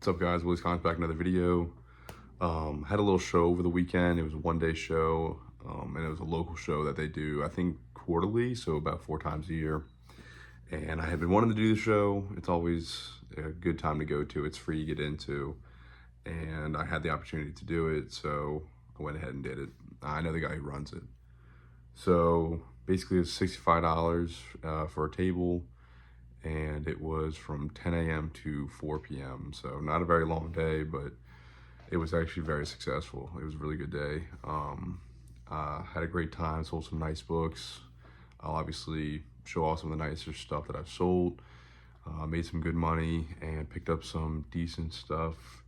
What's up, guys? Willis Cons back, another video. Had a little show over the weekend. It was a one-day show, and it was a local show that they do, I think, quarterly, so about 4 times a year. And I had been wanting to do the show. It's always a good time to go to. It's free to get into, and I had the opportunity to do it, so I went ahead and did it. I know the guy who runs it. So basically, it's $65 for a table, and it was from 10 a.m. to 4 p.m. So not a very long day, but it was actually very successful. It was a really good day. Had a great time, sold some nice books. I'll obviously show off some of the nicer stuff that I've sold. Made some good money and picked up some decent stuff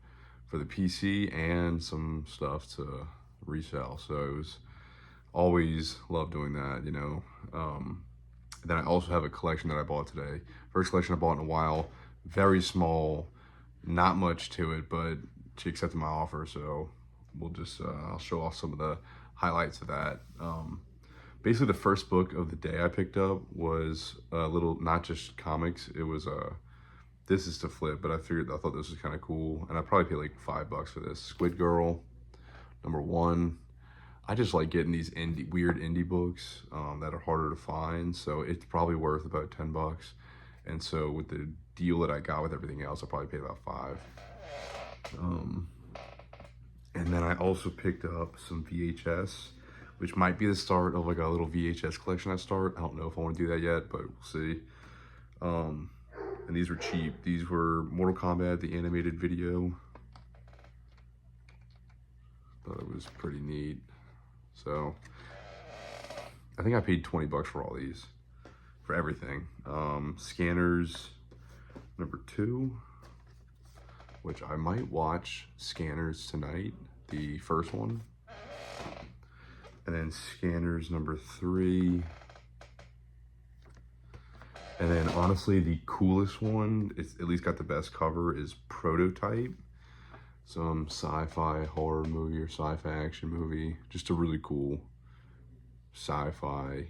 for the PC and some stuff to resell. So it was always love doing that, you know. Then I also have a collection that I bought today. First collection I bought in a while. Very small, not much to it, but she accepted my offer, so we'll just, I'll show off some of the highlights of that. Basically, the first book of the day I picked up was a little, not just comics, it was This Is to Flip, but I thought this was kind of cool, and I probably paid like $5 for this. Squid Girl, #1. I just like getting these weird indie books that are harder to find, so it's probably worth about $10. And so with the deal that I got with everything else, I probably paid about $5. And then I also picked up some VHS, which might be the start of like a little VHS collection I start. I don't know if I want to do that yet, but we'll see. And these were cheap. These were Mortal Kombat, the animated video. Thought it was pretty neat. So I think I paid $20 for all these, for everything. Scanners #2, which I might watch Scanners tonight, the first one. And then Scanners #3. And then honestly, the coolest one, it's at least got the best cover, is Prototype. Some sci-fi horror movie or sci-fi action movie. Just a really cool sci-fi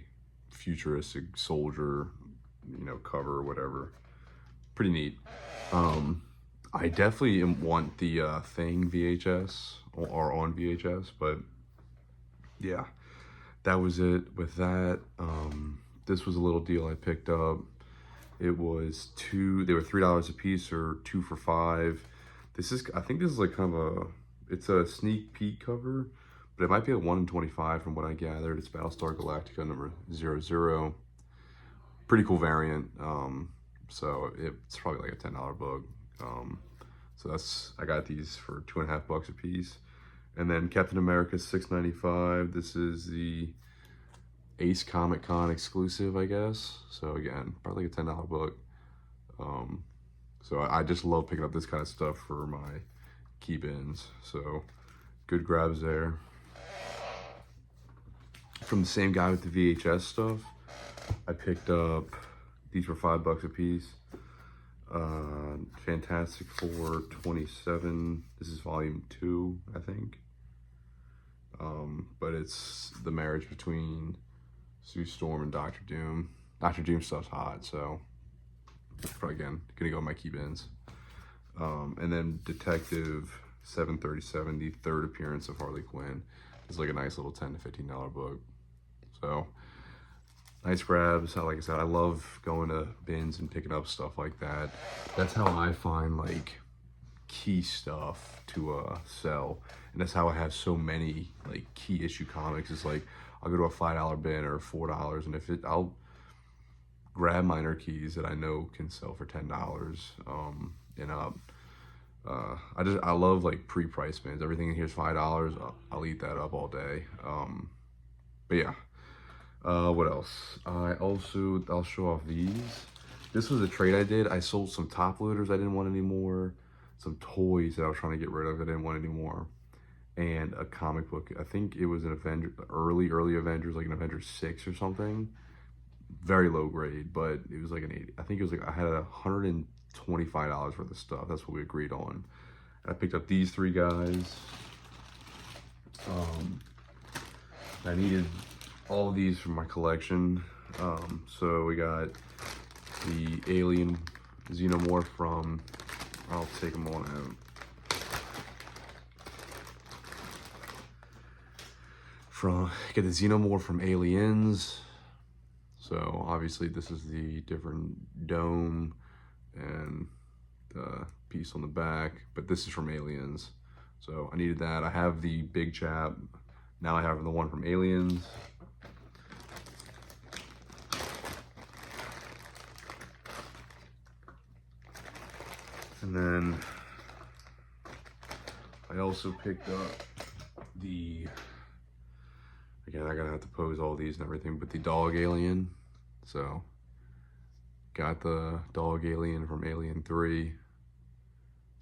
futuristic soldier, you know, cover or whatever. Pretty neat. I definitely want the Thing VHS or on VHS, but yeah, that was it with that. This was a little deal I picked up. It was they were $3 a piece or 2 for $5. I think this is like kind of it's a sneak peek cover, but it might be a 1 in 25 from what I gathered. It's Battlestar Galactica #00. Pretty cool variant. So it's probably like a $10 book. So I got these for $2.50 a piece. And then Captain America $6.95. This is the Ace Comic Con exclusive, I guess. So again, probably like a $10 book. So I just love picking up this kind of stuff for my key bins. So good grabs there. From the same guy with the VHS stuff, I picked up, these were $5 a piece. Fantastic Four 27. This is volume 2, I think. But it's the marriage between Sue Storm and Doctor Doom. Doctor Doom stuff's hot, so probably again gonna go in my key bins. And then Detective 737, the 3rd appearance of Harley Quinn, is like a nice little $10 to $15 book. So nice grabs. Like I said, I love going to bins and picking up stuff like that. That's how I find like key stuff to sell, and that's how I have so many like key issue comics. It's like I'll go to a $5 bin or $4, and I'll grab minor keys that I know can sell for $10 and up. I love like pre-price bins. Everything in here is $5. I'll eat that up all day. But yeah, what else? I'll show off these. This was a trade I did. I sold some top loaders I didn't want anymore, some toys that I was trying to get rid of I didn't want anymore, and a comic book. I think it was an early Avengers, like an Avengers 6 or something. Very low grade, but it was like an 80. I think it was like I had $125 worth of stuff. That's what we agreed on. And I picked up these 3 guys. I needed all of these from my collection. So we got the Alien Xenomorph from I'll take them on out. Get the Xenomorph from Aliens. So obviously this is the different dome and the piece on the back, but this is from Aliens. So I needed that. I have the big chap. Now I have the one from Aliens. And then I also picked up the, again, I gotta have to pose all these and everything, but the dog alien. So got the dog alien from Alien 3.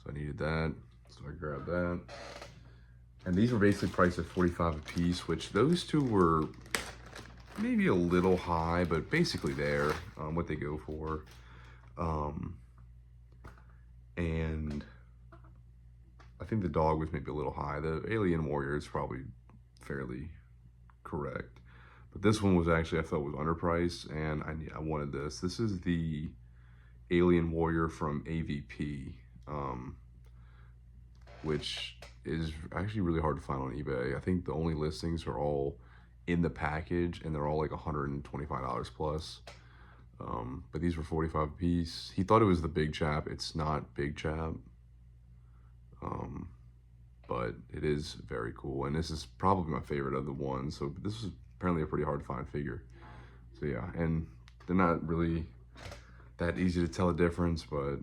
So I needed that. So I grabbed that. And these were basically priced at $45 a piece, which those two were maybe a little high, but basically there, what they go for. And I think the dog was maybe a little high. The Alien Warrior is probably fairly correct. But this one was actually, I felt was underpriced, and I wanted this. This is the Alien Warrior from AVP, which is actually really hard to find on eBay. I think the only listings are all in the package, and they're all like $125 plus. But these were $45 a piece. He thought it was the big chap. It's not big chap. But it is very cool. And this is probably my favorite of the ones. So this is apparently a pretty hard to find figure. So yeah, and they're not really that easy to tell a difference, but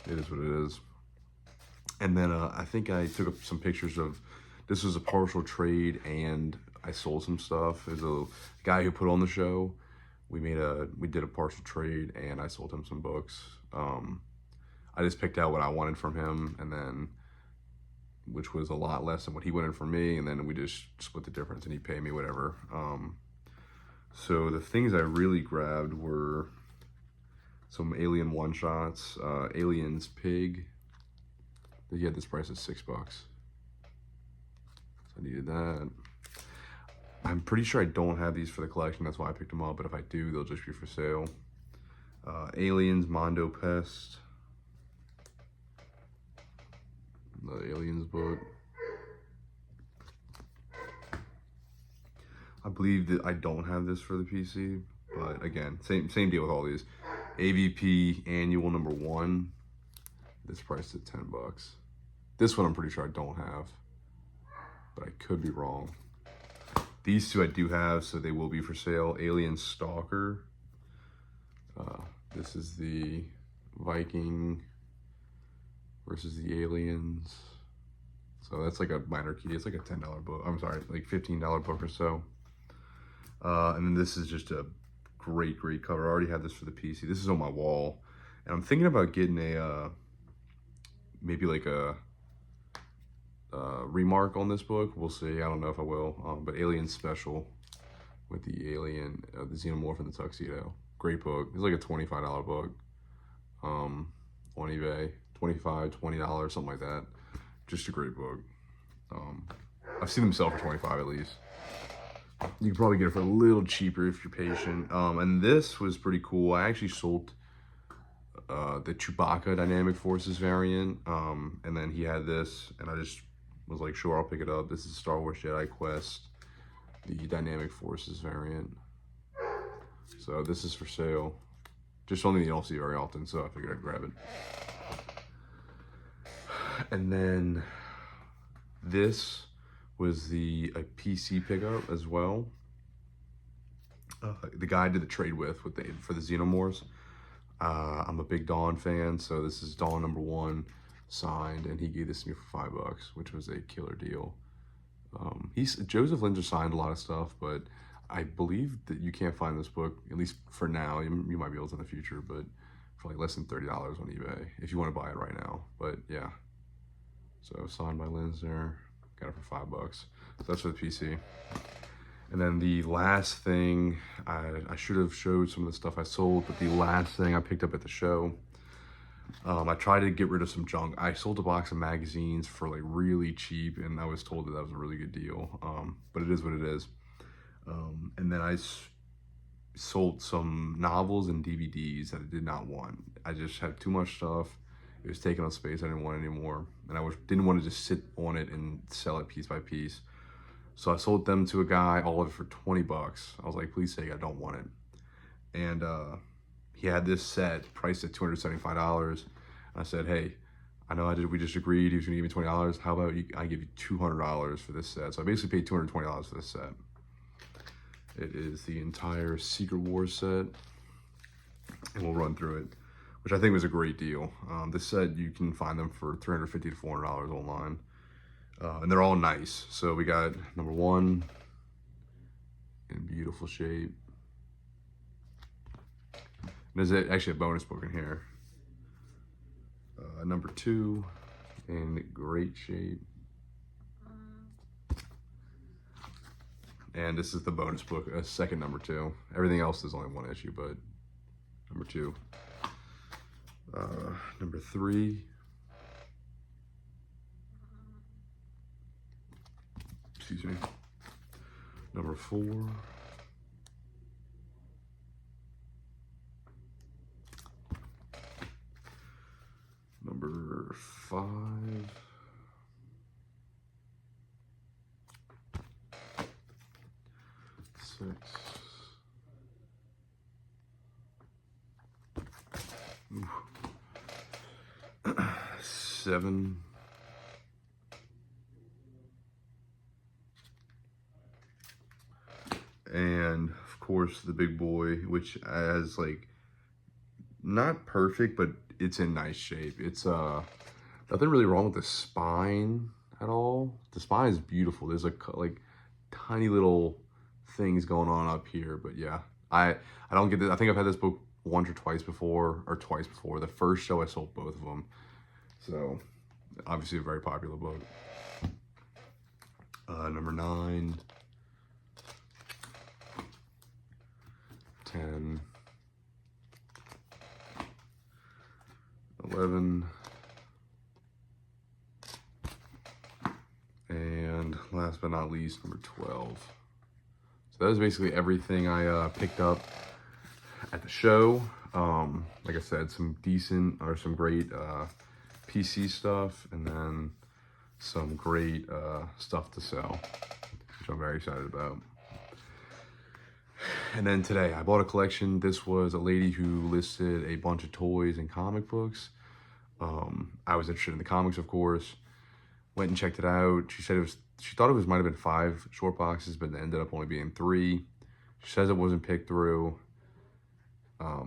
it is what it is. And then I think I took up some pictures of, this was a partial trade and I sold some stuff. There's a guy who put on the show. We did a partial trade and I sold him some books. I just picked out what I wanted from him, and then, which was a lot less than what he wanted from me, and then we just split the difference and he paid me whatever. So the things I really grabbed were some Alien one-shots, Aliens Pig. He had this price at $6. So I needed that. I'm pretty sure I don't have these for the collection, that's why I picked them up, but if I do, they'll just be for sale. Aliens Mondo Pest. The Aliens book. I believe that I don't have this for the PC, but again, same deal with all these. AVP Annual #1. This priced at $10. This one I'm pretty sure I don't have, but I could be wrong. These two I do have, so they will be for sale. Alien Stalker. This is the Viking versus the Aliens. So that's like a minor key. It's like a $10 book. I'm sorry, like $15 book or so. And then this is just a great cover. I already had this for the PC. This is on my wall. And I'm thinking about getting a, maybe like a remark on this book. We'll see. I don't know if I will. But Alien Special with the alien, the Xenomorph in the tuxedo. Great book. It's like a $25 book on eBay. $25, $20, something like that. Just a great book. I've seen them sell for $25 at least. You can probably get it for a little cheaper if you're patient. And this was pretty cool. I actually sold the Chewbacca Dynamic Forces variant. And then he had this, and I just was like, sure, I'll pick it up. This is Star Wars Jedi Quest, the Dynamic Forces variant. So this is for sale. Just something you don't see very often, so I figured I'd grab it. And then this was a PC pickup as well. The guy I did the trade with for the Xenomorphs. I'm a big Dawn fan, so this is Dawn #1 signed, and he gave this to me for $5, which was a killer deal. Joseph Linder signed a lot of stuff, but I believe that you can't find this book, at least for now. You might be able to in the future, but for like less than $30 on eBay if you want to buy it right now. But yeah, so signed by Linder, got it for $5. So that's for the PC. And then the last thing, I should have showed some of the stuff I sold, but the last thing I picked up at the show, I tried to get rid of some junk. I sold a box of magazines for like really cheap, and I was told that was a really good deal. But it is what it is. And then I sold some novels and DVDs that I did not want. I just had too much stuff. It was taking up space. I didn't want it anymore. And I didn't want to just sit on it and sell it piece by piece. So I sold them to a guy, all of it for 20 bucks. I was like, please say I don't want it. And he had this set priced at $275. And I said, hey, I know we just agreed he was gonna give me $20. How about I give you $200 for this set? So I basically paid $220 for this set. It is the entire Secret Wars set, and we'll run through it, which I think was a great deal. This set, you can find them for $350 to $400 online, and they're all nice. So we got number 1 in beautiful shape. There's actually a bonus book in here. Number 2 in great shape. And this is the bonus book, a second number 2. Everything else is only 1 issue, but number 2. Number 3. Excuse me. Number 4. Number 5. 6. Ooh. 7. And of course the big boy, which has like not perfect, but it's in nice shape. It's nothing really wrong with the spine at all. The spine is beautiful. There's like tiny little things going on up here, but yeah, I don't get this. I think I've had this book once or twice before, The first show I sold both of them, so obviously a very popular book. Number 9, 10, 11, and last but not least, number 12. So that was basically everything I picked up at the show. Like I said, some great PC stuff, and then some great stuff to sell, which I'm very excited about. And then today I bought a collection. This was a lady who listed a bunch of toys and comic books. I was interested in the comics, of course. Went and checked it out. She said she thought it might have been 5 short boxes, but it ended up only being 3. She says it wasn't picked through.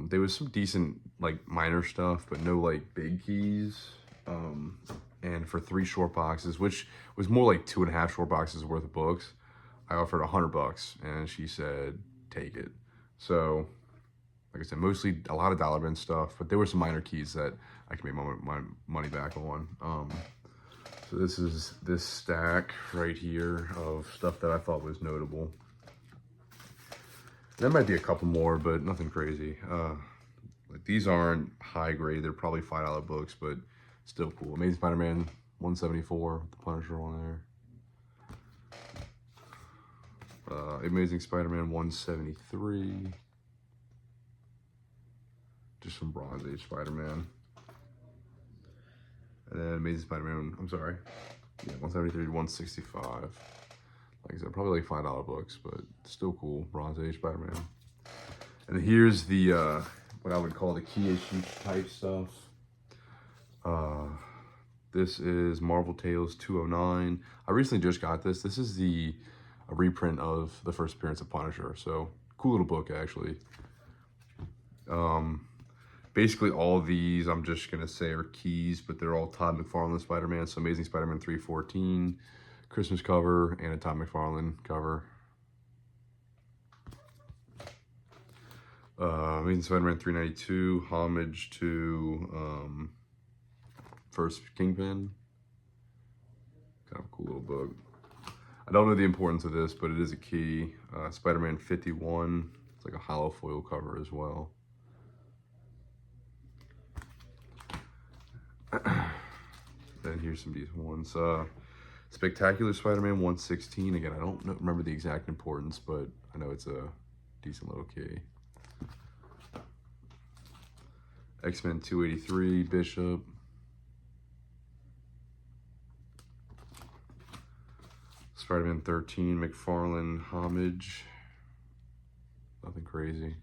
There was some decent like minor stuff, but no like big keys. And for 3 short boxes, which was more like 2.5 short boxes worth of books, I offered $100, and she said, take it. So, like I said, mostly a lot of dollar bin stuff, but there were some minor keys that I can make my money back on. So this is this stack right here of stuff that I thought was notable. There might be a couple more, but nothing crazy. Like these aren't high grade. They're probably $5 books, but still cool. Amazing Spider-Man 174, the Punisher on there. Amazing Spider-Man 173. Just some Bronze Age Spider-Man. And then Amazing Spider-Man, I'm sorry. Yeah, 173 to 165. Like I said, probably like $5 books, but still cool. Bronze Age Spider-Man. And here's the, what I would call the key issue type stuff. This is Marvel Tales 209. I recently just got this. This is a reprint of the first appearance of Punisher. So cool little book, actually. Basically all of these I'm just gonna say are keys, but they're all Todd McFarlane Spider-Man. So Amazing Spider-Man 314, Christmas cover, and a Todd McFarlane cover. Amazing Spider-Man 392, homage to first Kingpin. Kind of a cool little book. I don't know the importance of this, but it is a key. Spider-Man 51, it's like a hollow foil cover as well. Then here's some decent ones. Spectacular Spider-Man 116. Again, I don't remember the exact importance, but I know it's a decent little key. X-Men 283, Bishop. Spider-Man 13, McFarlane homage. Nothing crazy.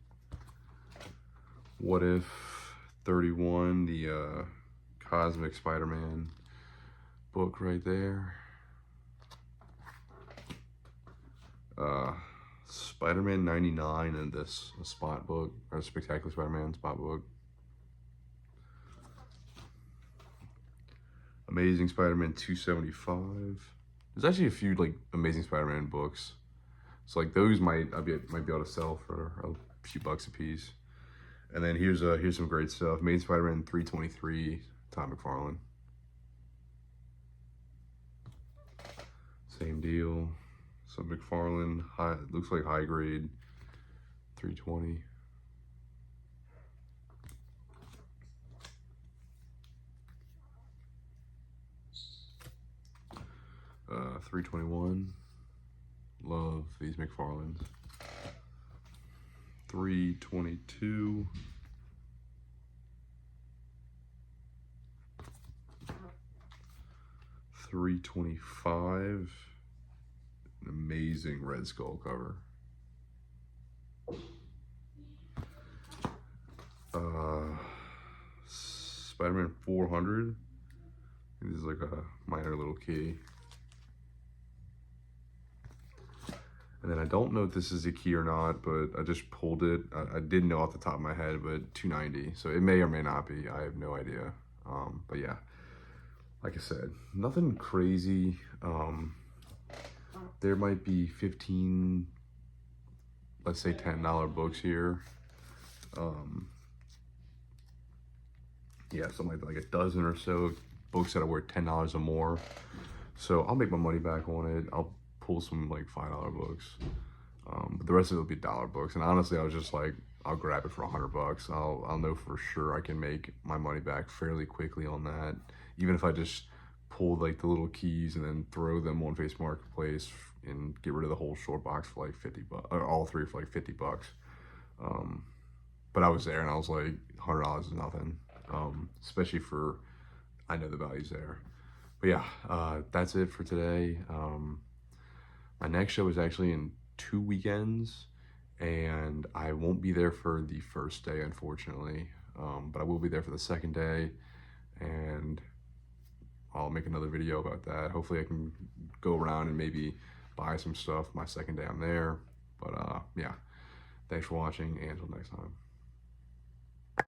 What If 31, the Cosmic Spider-Man book right there. Spider-Man 99 and this spot book, or Spectacular Spider-Man spot book. Amazing Spider-Man 275. There's actually a few like Amazing Spider-Man books, so like those might be able to sell for a few bucks a piece. And then here's some great stuff. Amazing Spider-Man 323, Todd McFarlane. Same deal. Some McFarlane, looks like high grade, 320. Uh, 321. Love these McFarlanes. 322. $325. An amazing Red Skull cover. Spider-Man 400. This is like a minor little key. And then I don't know if this is a key or not, but I just pulled it. I didn't know off the top of my head, but 290. So it may or may not be. I have no idea. But yeah, like I said, nothing crazy. There might be 15, let's say $10 books here. Yeah, something like a dozen or so books that are worth $10 or more. So I'll make my money back on it. I'll pull some like $5 books. But the rest of it will be $1 books. And honestly, I was just like, I'll grab it for $100. I'll know for sure I can make my money back fairly quickly on that. Even if I just pull like the little keys and then throw them on Face Marketplace and get rid of the whole short box for like 50 bucks, or all three for like 50 bucks. But I was there and I was like, $100 is nothing. Especially for, I know the value's there. But yeah, that's it for today. My next show is actually in 2 weekends, and I won't be there for the first day, unfortunately. But I will be there for the second day, and I'll make another video about that. Hopefully I can go around and maybe buy some stuff my second day I'm there. But yeah, thanks for watching, and until next time.